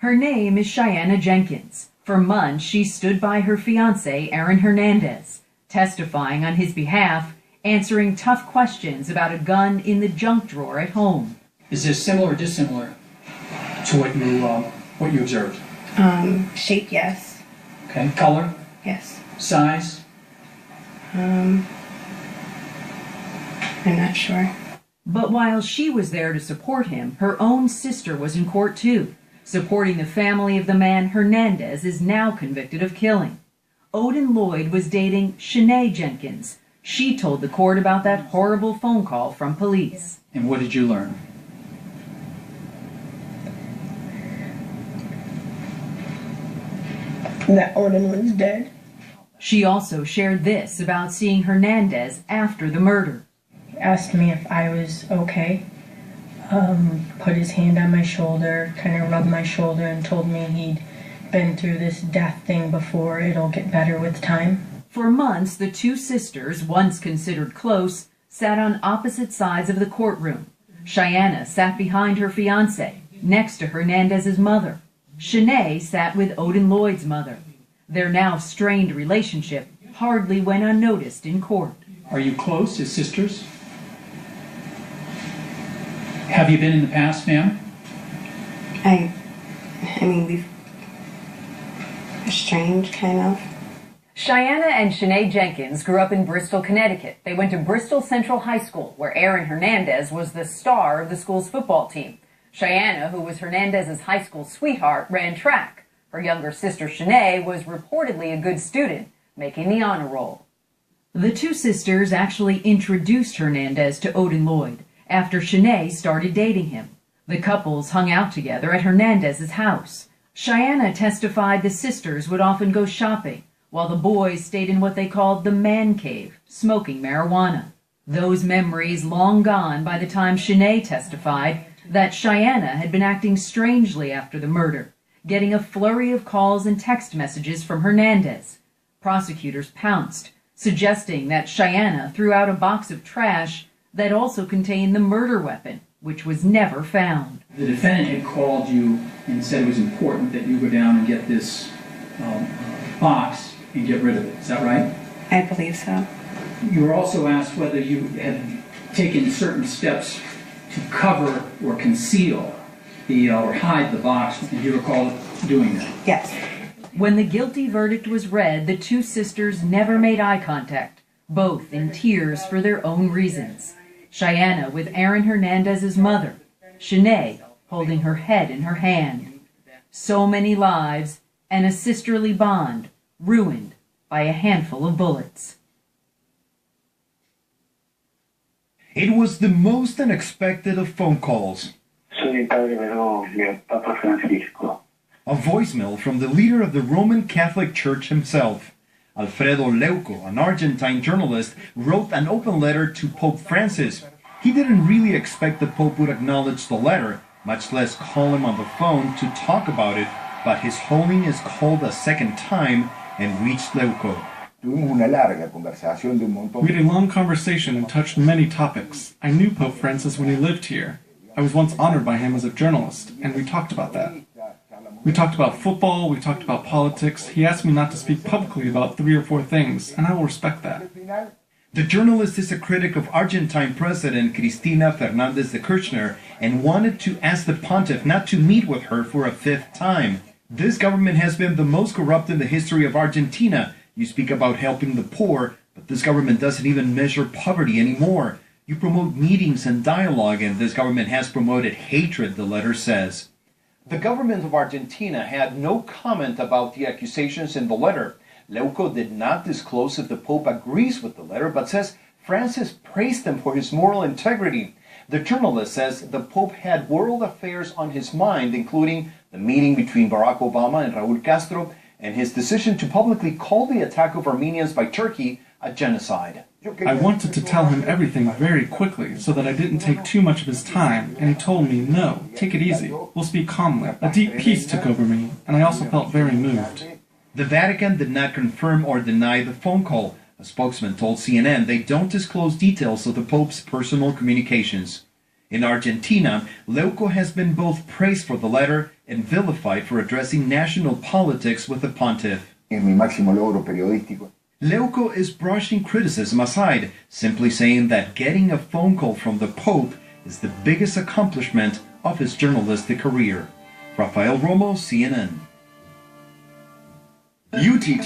Her name is Cheyenne Jenkins. For months, she stood by her fiancé, Aaron Hernandez, testifying on his behalf, answering tough questions about a gun in the junk drawer at home. Is this similar or dissimilar to what you observed? Shape, yes. Okay. Color? Yes. Size? I'm not sure. But while she was there to support him, her own sister was in court too, supporting the family of the man Hernandez is now convicted of killing. Odin Lloyd was dating Shanae Jenkins. She told the court about that horrible phone call from police. And what did you learn? That Odin was dead. She also shared this about seeing Hernandez after the murder. He asked me if I was okay. Put his hand on my shoulder, kind of rubbed my shoulder, and told me he'd been through this death thing before. It'll get better with time. For months, the two sisters, once considered close, sat on opposite sides of the courtroom. Cheyenne sat behind her fiancé, next to Hernandez's mother. Shanae sat with Odin Lloyd's mother. Their now strained relationship hardly went unnoticed in court. Are you close as sisters? Have you been in the past, ma'am? I mean, we've estranged, kind of. Cheyenne and Shanae Jenkins grew up in Bristol, Connecticut. They went to Bristol Central High School, where Aaron Hernandez was the star of the school's football team. Cheyenne, who was Hernandez's high school sweetheart, ran track. Her younger sister Shanae was reportedly a good student, making the honor roll. The two sisters actually introduced Hernandez to Odin Lloyd after Shanae started dating him. The couples hung out together at Hernandez's house. Cheyenne testified the sisters would often go shopping, while the boys stayed in what they called the man cave, smoking marijuana. Those memories long gone by the time Shanae testified that Cheyenne had been acting strangely after the murder, getting a flurry of calls and text messages from Hernandez. Prosecutors pounced, suggesting that Cheyenne threw out a box of trash that also contained the murder weapon, which was never found. The defendant had called you and said it was important that you go down and get this box and get rid of it. Is that right? I believe so. You were also asked whether you had taken certain steps to cover or conceal or hide the box. Do you recall doing that? Yes. When the guilty verdict was read, the two sisters never made eye contact, both in tears for their own reasons. Cheyenne with Aaron Hernandez's mother, Shanae holding her head in her hand. So many lives and a sisterly bond ruined by a handful of bullets. It was the most unexpected of phone calls. Soy el padre Vero, mi Papa Francisco. A voicemail from the leader of the Roman Catholic Church himself. Alfredo Leuco, an Argentine journalist, wrote an open letter to Pope Francis. He didn't really expect the Pope would acknowledge the letter, much less call him on the phone to talk about it, but His Holiness called a second time and reached Leuco. We had a long conversation and touched many topics. I knew Pope Francis when he lived here. I was once honored by him as a journalist, and we talked about that. We talked about football, we talked about politics. He asked me not to speak publicly about 3 or 4 things, and I will respect that. The journalist is a critic of Argentine President Cristina Fernández de Kirchner and wanted to ask the pontiff not to meet with her for a 5th time. This government has been the most corrupt in the history of Argentina. You speak about helping the poor, but this government doesn't even measure poverty anymore. You promote meetings and dialogue, and this government has promoted hatred, the letter says. The government of Argentina had no comment about the accusations in the letter. Leuco did not disclose if the Pope agrees with the letter, but says Francis praised him for his moral integrity. The journalist says the Pope had world affairs on his mind, including the meeting between Barack Obama and Raúl Castro, and his decision to publicly call the attack of Armenians by Turkey a genocide. I wanted to tell him everything very quickly so that I didn't take too much of his time, and he told me, no, take it easy, we'll speak calmly. A deep peace took over me, and I also felt very moved. The Vatican did not confirm or deny the phone call. A spokesman told CNN they don't disclose details of the Pope's personal communications. In Argentina, Leuco has been both praised for the letter and vilified for addressing national politics with the pontiff. Es mi máximo logro periodístico. Leuco is brushing criticism aside, simply saying that getting a phone call from the Pope is the biggest accomplishment of his journalistic career. Rafael Romo, CNN. UT